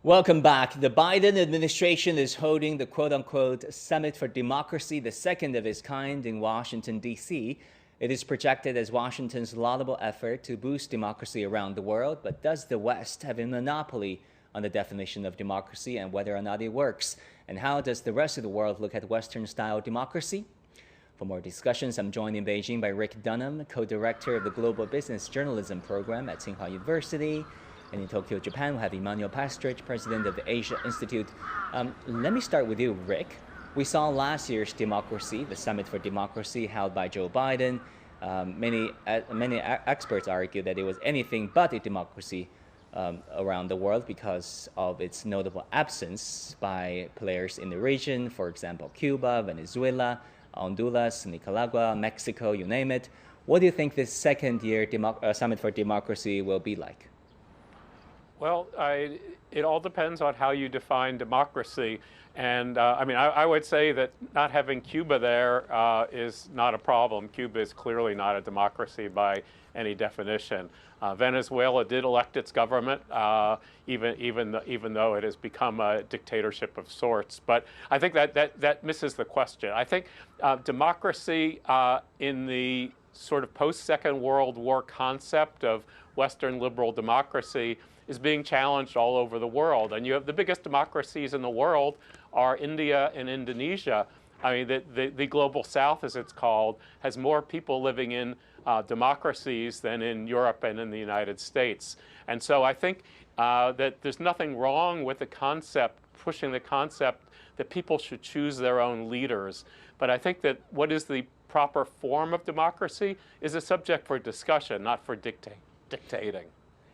Welcome back. The Biden administration is holding the quote-unquote Summit for Democracy, the second of its kind in Washington, D.C. It is projected as Washington's laudable effort to boost democracy around the world. But does the West have a monopoly on the definition of democracy and whether or not it works? And how does the rest of the world look at Western-style democracy? For more discussions, I'm joined in Beijing by Rick Dunham, co-director of the Global Business Journalism Program at Tsinghua University. And in Tokyo, Japan, we have Emanuel Pastreich, president of the Asia Institute. Let me start with you, Rick. We saw last year's democracy, the Summit for Democracy, held by Joe Biden. Many experts argue that it was anything but a democracy around the world because of its notable absence by players in the region, for example, Cuba, Venezuela, Honduras, Nicaragua, Mexico, you name it. What do you think this second year Summit for Democracy will be like? Well, it all depends on how you define democracy. And I would say that not having Cuba there is not a problem. Cuba is clearly not a democracy by any definition. Venezuela did elect its government, even though it has become a dictatorship of sorts. But I think that misses the question. I think democracy in the sort of post-Second World War concept of Western liberal democracy is being challenged all over the world. And you have the biggest democracies in the world are India and Indonesia. I mean, the global South, as it's called, has more people living in democracies than in Europe and in the United States. And so I think that there's nothing wrong with the concept, pushing the concept that people should choose their own leaders. But I think that what is the proper form of democracy is a subject for discussion, not for dictating.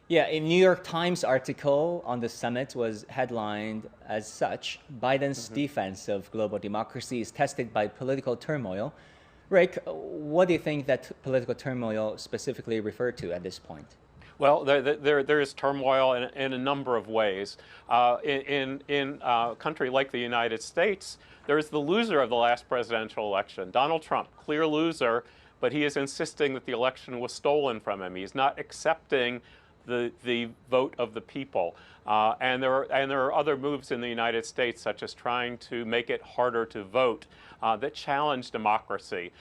Yeah, a New York Times article on the summit was headlined as such, Biden's defense of global democracy is tested by political turmoil. Rick, what do you think that political turmoil specifically referred to at this point? Well, there is turmoil in a number of ways. In a country like the United States, there is the loser of the last presidential election, Donald Trump, clear loser, but he is insisting that the election was stolen from him. He's not accepting the vote of the people. And there are other moves in the United States, such as trying to make it harder to vote, that challenge democracy.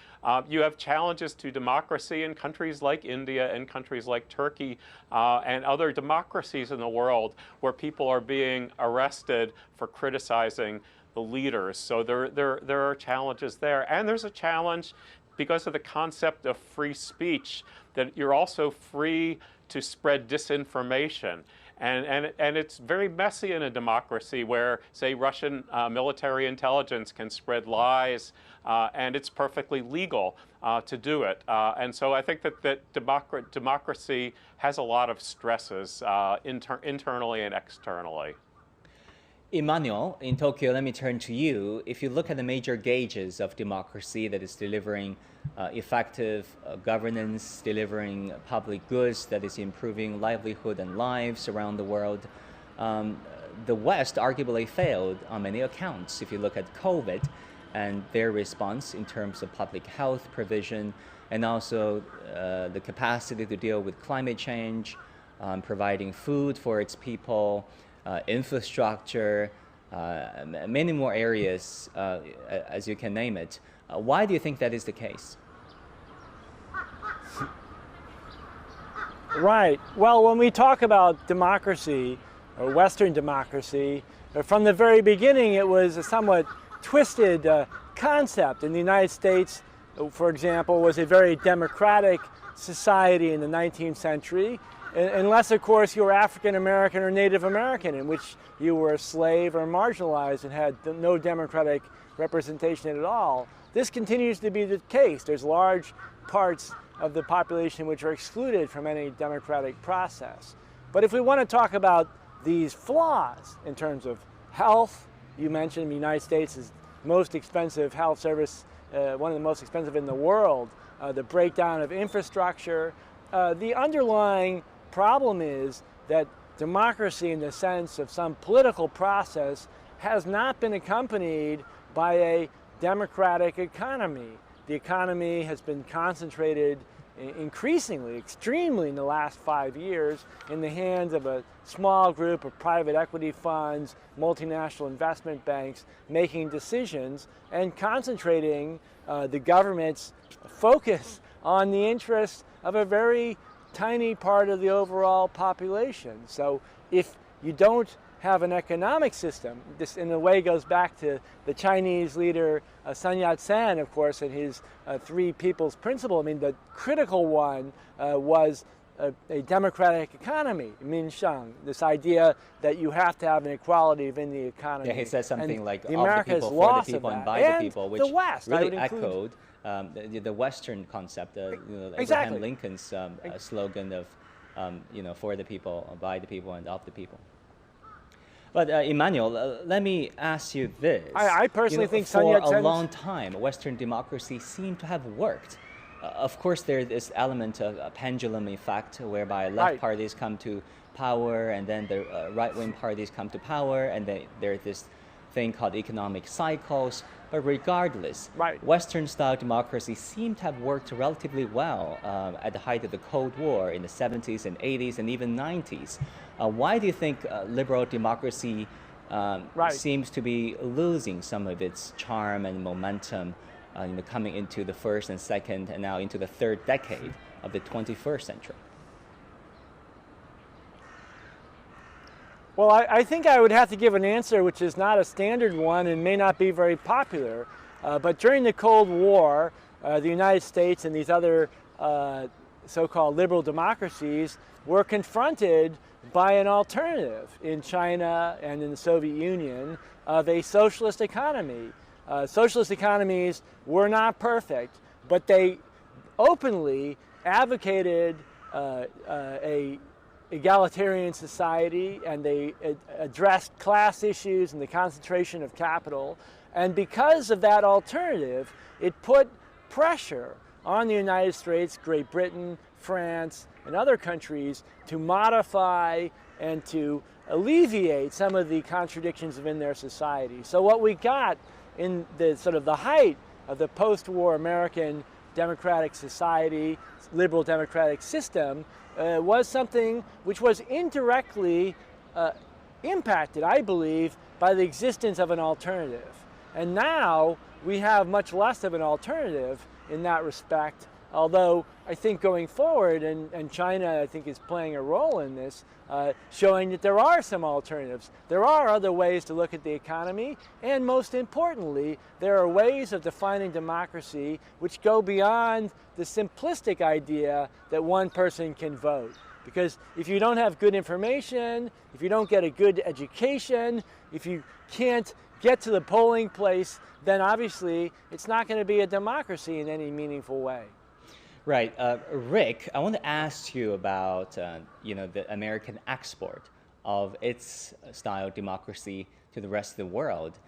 You have challenges to democracy in countries like India and countries like Turkey and other democracies in the world where people are being arrested for criticizing the leaders. So there are challenges there. And there's a challenge because of the concept of free speech, that you're also free to spread disinformation. And it's very messy in a democracy where, say, Russian military intelligence can spread lies, and it's perfectly legal to do it. And so I think that democracy has a lot of stresses internally and externally. Emanuel, in Tokyo, let me turn to you. If you look at the major gauges of democracy that is delivering effective governance, delivering public goods, that is improving livelihood and lives around the world, the West arguably failed on many accounts. If you look at COVID and their response in terms of public health provision and also the capacity to deal with climate change, providing food for its people, infrastructure, many more areas, as you can name it. Why do you think that is the case? Right. Well, when we talk about democracy, or Western democracy, from the very beginning it was a somewhat twisted concept. In the United States, for example, was a very democratic society in the 19th century, unless, of course, you were African American or Native American, in which you were a slave or marginalized and had no democratic representation at all. This continues to be the case. There's large parts of the population which are excluded from any democratic process. But if we want to talk about these flaws in terms of health, you mentioned the United States is most expensive health service, one of the most expensive in the world, the breakdown of infrastructure. The underlying problem is that democracy in the sense of some political process has not been accompanied by a democratic economy. The economy has been concentrated increasingly, extremely in the last 5 years in the hands of a small group of private equity funds, multinational investment banks making decisions and concentrating the government's focus on the interests of a very tiny part of the overall population. So if you don't have an economic system, this in a way goes back to the Chinese leader Sun Yat-sen, of course, and his three people's principle. I mean, the critical one was a democratic economy, Minsheng, this idea that you have to have an equality within the economy. Yeah, he said something and like the of the Americas people, for the lost people, of and that. by And the people, which the West, really echoed the Western concept, Exactly. Abraham Lincoln's slogan of, for the people, by the people, and of the people. But Emanuel, let me ask you this. I personally think Sun for Yat-sen's... a long time, Western democracy seemed to have worked. Of course, there's this element of a pendulum effect whereby left parties come to power, and then the right-wing parties come to power, and then there's this thing called economic cycles. But regardless, Western-style democracy seemed to have worked relatively well at the height of the Cold War in the 70s and 80s and even 90s. Why do you think liberal democracy seems to be losing some of its charm and momentum coming into the first and second and now into the third decade of the 21st century? Well, I think I would have to give an answer which is not a standard one and may not be very popular. But during the Cold War, the United States and these other so-called liberal democracies were confronted by an alternative in China and in the Soviet Union of a socialist economy. Socialist economies were not perfect, but they openly advocated a egalitarian society, and they addressed class issues and the concentration of capital. And because of that alternative, it put pressure on the United States, Great Britain, France, and other countries to modify and to alleviate some of the contradictions within their society. So what we got in the sort of the height of the post-war American democratic society, liberal democratic system, was something which was indirectly impacted, I believe, by the existence of an alternative. And now we have much less of an alternative in that respect, although I think going forward, and China I think is playing a role in this, showing that there are some alternatives. There are other ways to look at the economy, and most importantly, there are ways of defining democracy which go beyond the simplistic idea that one person can vote. Because if you don't have good information, if you don't get a good education, if you can't get to the polling place, then obviously it's not going to be a democracy in any meaningful way. Right. Rick, I want to ask you about the American export of its style of democracy to the rest of the world.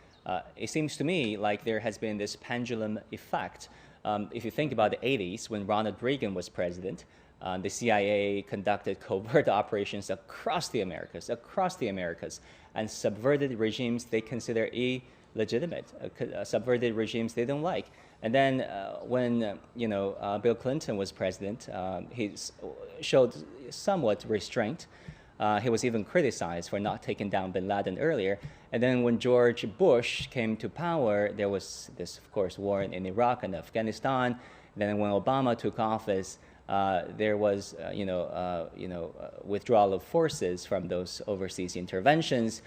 It seems to me like there has been this pendulum effect. If you think about the 80s, when Ronald Reagan was president, the CIA conducted covert operations across the Americas, and subverted regimes they consider illegitimate, subverted regimes they don't like. And then when Bill Clinton was president, he showed somewhat restraint. He was even criticized for not taking down bin Laden earlier. And then when George Bush came to power, there was this, of course, war in Iraq and Afghanistan. Then when Obama took office, there was, withdrawal of forces from those overseas interventions.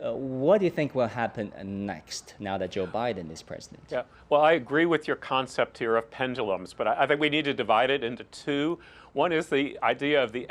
What do you think will happen next now that Joe Biden is president? Yeah, well, I agree with your concept here of pendulums, but I think we need to divide it into two. One is the idea of the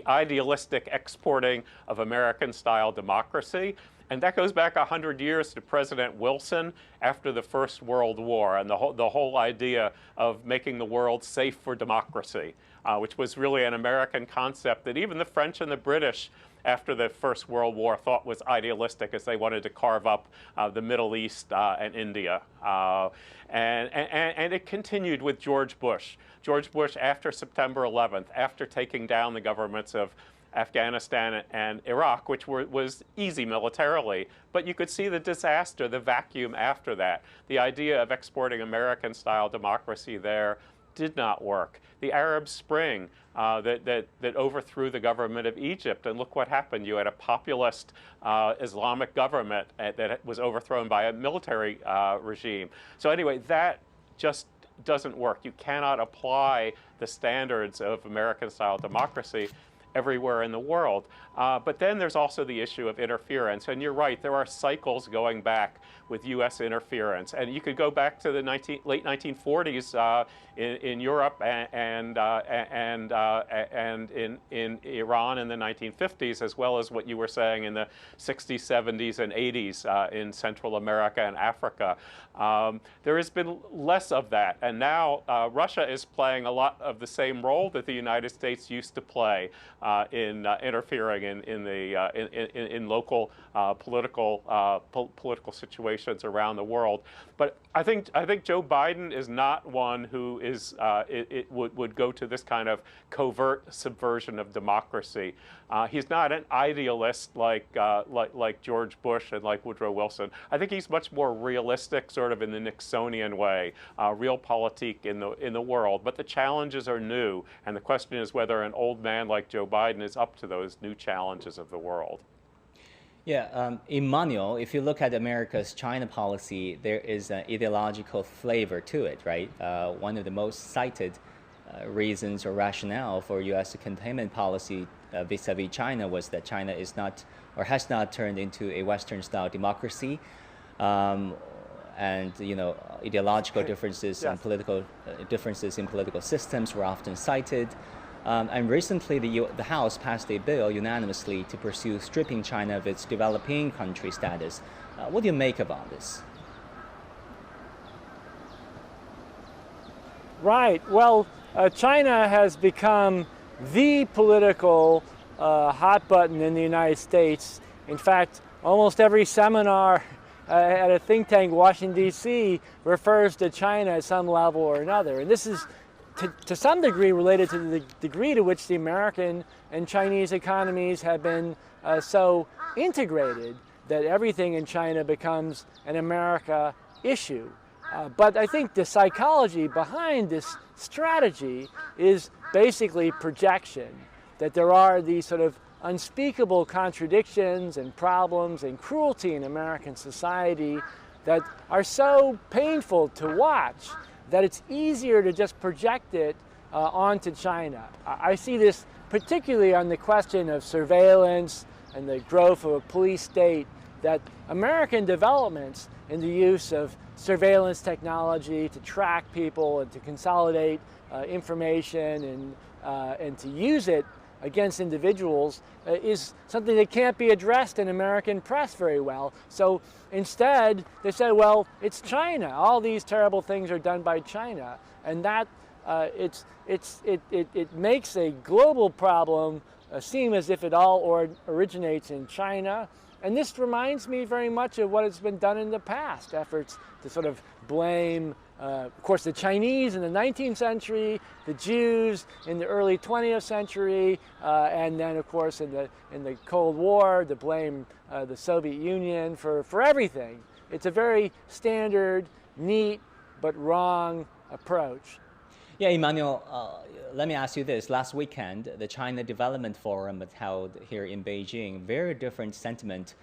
idealistic exporting of American-style democracy. And that goes back 100 years to President Wilson after the First World War, and the whole idea of making the world safe for democracy, which was really an American concept that even the French and the British after the First World War thought was idealistic, as they wanted to carve up the Middle East and India. And it continued with George Bush. George Bush, after September 11th, after taking down the governments of Afghanistan and Iraq, which was easy militarily, but you could see the disaster, the vacuum after that. The idea of exporting American-style democracy there did not work. The Arab Spring that overthrew the government of Egypt, and look what happened. You had a populist Islamic government that was overthrown by a military regime. So anyway, that just doesn't work. You cannot apply the standards of American-style democracy everywhere in the world. But then there's also the issue of interference. And you're right, there are cycles going back with U.S. interference. And you could go back to the late 1940s in Europe and in Iran in the 1950s, as well as what you were saying in the 60s, 70s, and 80s in Central America and Africa. There has been less of that. And now Russia is playing a lot of the same role that the United States used to play in interfering in local political situations around the world. But I think Joe Biden is not one who is would go to this kind of covert subversion of democracy. He's not an idealist like George Bush and like Woodrow Wilson. I think he's much more realistic, sort of in the Nixonian way, realpolitik in the world. But the challenges are new, and the question is whether an old man like Joe Biden is up to those new challenges of the world. Yeah, Emanuel, if you look at America's China policy, there is an ideological flavor to it, right? One of the most cited reasons or rationale for U.S. containment policy vis-a-vis China was that China is not or has not turned into a Western-style democracy, and ideological differences and political differences in political systems were often cited. And recently, the House passed a bill unanimously to pursue stripping China of its developing country status. What do you make of all this? Right. Well, China has become the political hot button in the United States. In fact, almost every seminar at a think tank, Washington, D.C., refers to China at some level or another. And this is to some degree related to the degree to which the American and Chinese economies have been so integrated that everything in China becomes an America issue. But I think the psychology behind this strategy is basically projection, that there are these sort of unspeakable contradictions and problems and cruelty in American society that are so painful to watch that it's easier to just project it onto China. I see this particularly on the question of surveillance and the growth of a police state, that American developments in the use of surveillance technology to track people and to consolidate information and to use it against individuals is something that can't be addressed in American press very well. So instead, they say, well, it's China. All these terrible things are done by China. And that it makes a global problem seem as if it all originates in China. And this reminds me very much of what has been done in the past, efforts to sort of blame, of course, the Chinese in the 19th century, the Jews in the early 20th century, and then, of course, in the Cold War, to blame the Soviet Union for everything. It's a very standard, neat, but wrong approach. Yeah, Emanuel, let me ask you this. Last weekend, the China Development Forum was held here in Beijing. Very different sentiment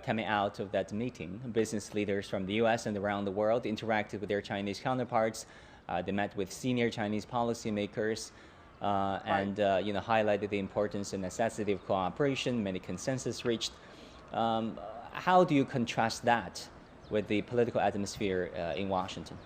coming out of that meeting. Business leaders from the U.S. and around the world interacted with their Chinese counterparts. They met with senior Chinese policymakers and highlighted the importance and necessity of cooperation. Many consensus reached. How do you contrast that with the political atmosphere in Washington?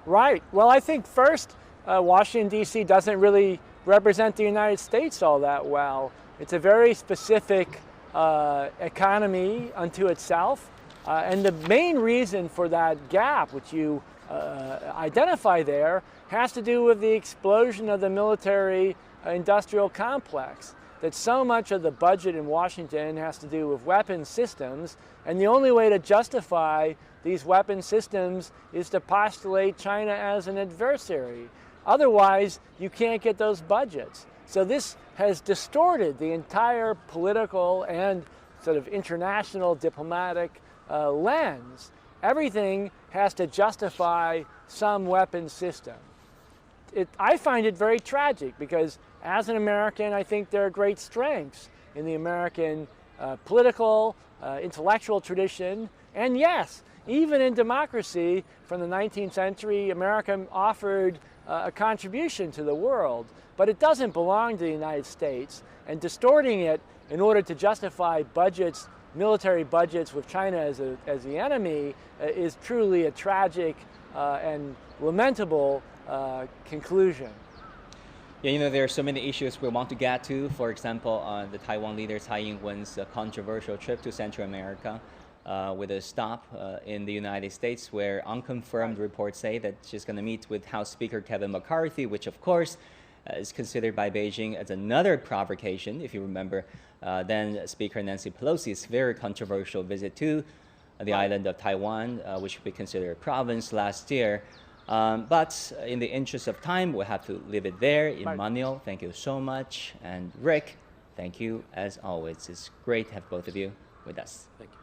Right. Well, I think first, Washington, D.C. doesn't really represent the United States all that well. It's a very specific economy unto itself. And the main reason for that gap, which you identify there, has to do with the explosion of the military industrial complex. That so much of the budget in Washington has to do with weapons systems, and the only way to justify these weapon systems is to postulate China as an adversary. Otherwise, you can't get those budgets. So this has distorted the entire political and sort of international diplomatic lens. everything has to justify some weapon system. I find it very tragic because as an American, I think there are great strengths in the American political, intellectual tradition. And yes, even in democracy from the 19th century, America offered a contribution to the world, but it doesn't belong to the United States. And distorting it in order to justify budgets, military budgets with China as the enemy is truly a tragic and lamentable conclusion. Yeah, you know, there are so many issues we want to get to. For example, the Taiwan leader Tsai Ing-wen's controversial trip to Central America with a stop in the United States where unconfirmed reports say that she's going to meet with House Speaker Kevin McCarthy, which of course is considered by Beijing as another provocation. If you remember, then Speaker Nancy Pelosi's very controversial visit to the island of Taiwan, which we consider a province last year. But in the interest of time, we'll have to leave it there. Emanuel, thank you so much. And Rick, thank you as always. It's great to have both of you with us. Thank you.